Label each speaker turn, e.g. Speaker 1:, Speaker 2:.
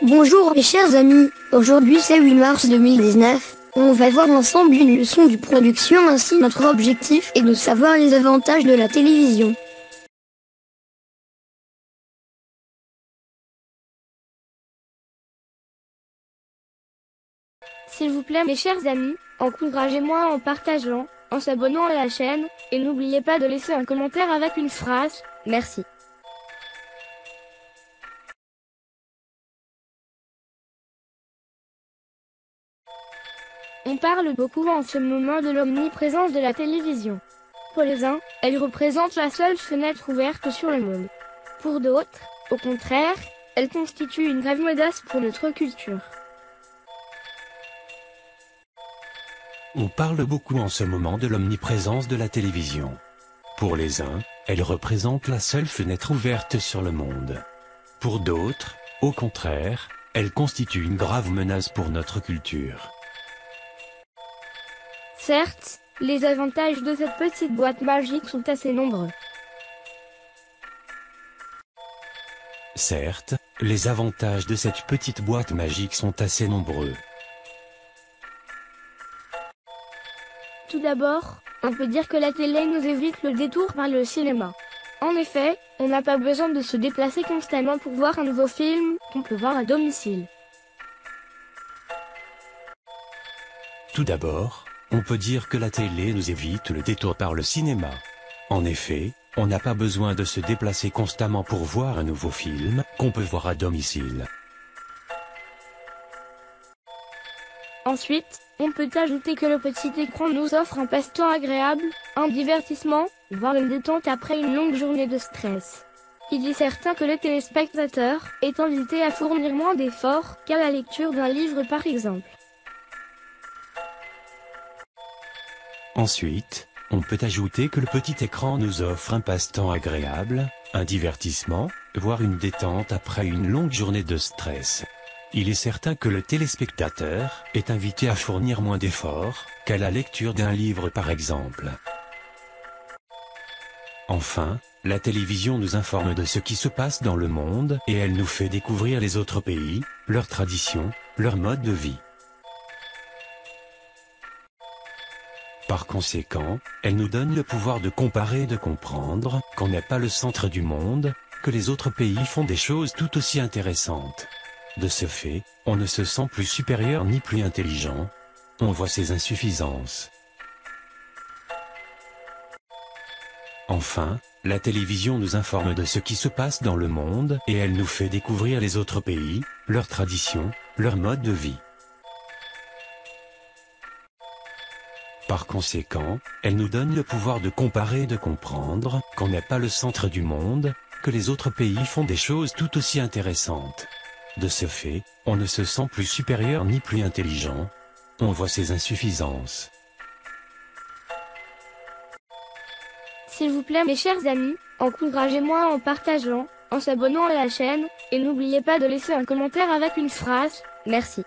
Speaker 1: Bonjour mes chers amis, aujourd'hui c'est 8 mars 2019, on va voir ensemble une leçon de production ainsi notre objectif est de savoir les avantages de la télévision.
Speaker 2: S'il vous plaît mes chers amis, encouragez-moi en partageant, en s'abonnant à la chaîne, et n'oubliez pas de laisser un commentaire avec une phrase, merci. On parle beaucoup en ce moment de l'omniprésence de la télévision. Pour les uns, elle représente la seule fenêtre ouverte sur le monde. Pour d'autres, au contraire, elle constitue une grave menace pour notre culture.
Speaker 3: On parle beaucoup en ce moment de l'omniprésence de la télévision. Pour les uns, elle représente la seule fenêtre ouverte sur le monde. Pour d'autres, au contraire, elle constitue une grave menace pour notre culture.
Speaker 2: Certes, les avantages de cette petite boîte magique sont assez nombreux.
Speaker 3: Certes, les avantages de cette petite boîte magique sont assez nombreux.
Speaker 2: Tout d'abord, on peut dire que la télé nous évite le détour par le cinéma. En effet, on n'a pas besoin de se déplacer constamment pour voir un nouveau film, qu'on peut voir à domicile.
Speaker 3: Tout d'abord, on peut dire que la télé nous évite le détour par le cinéma. En effet, on n'a pas besoin de se déplacer constamment pour voir un nouveau film, qu'on peut voir à domicile.
Speaker 2: Ensuite, on peut ajouter que le petit écran nous offre un passe-temps agréable, un divertissement, voire une détente après une longue journée de stress. Il est certain que le téléspectateur est invité à fournir moins d'efforts qu'à la lecture d'un livre par exemple.
Speaker 3: Ensuite, on peut ajouter que le petit écran nous offre un passe-temps agréable, un divertissement, voire une détente après une longue journée de stress. Il est certain que le téléspectateur est invité à fournir moins d'efforts qu'à la lecture d'un livre par exemple. Enfin, la télévision nous informe de ce qui se passe dans le monde et elle nous fait découvrir les autres pays, leurs traditions, leur mode de vie. Par conséquent, elle nous donne le pouvoir de comparer et de comprendre qu'on n'est pas le centre du monde, que les autres pays font des choses tout aussi intéressantes. De ce fait, on ne se sent plus supérieur ni plus intelligent, on voit ses insuffisances. Enfin, la télévision nous informe de ce qui se passe dans le monde et elle nous fait découvrir les autres pays, leurs traditions, leur mode de vie. Par conséquent, elle nous donne le pouvoir de comparer et de comprendre qu'on n'est pas le centre du monde, que les autres pays font des choses tout aussi intéressantes. De ce fait, on ne se sent plus supérieur ni plus intelligent, on voit ses insuffisances.
Speaker 2: S'il vous plaît mes chers amis, encouragez-moi en partageant, en s'abonnant à la chaîne, et n'oubliez pas de laisser un commentaire avec une phrase, merci.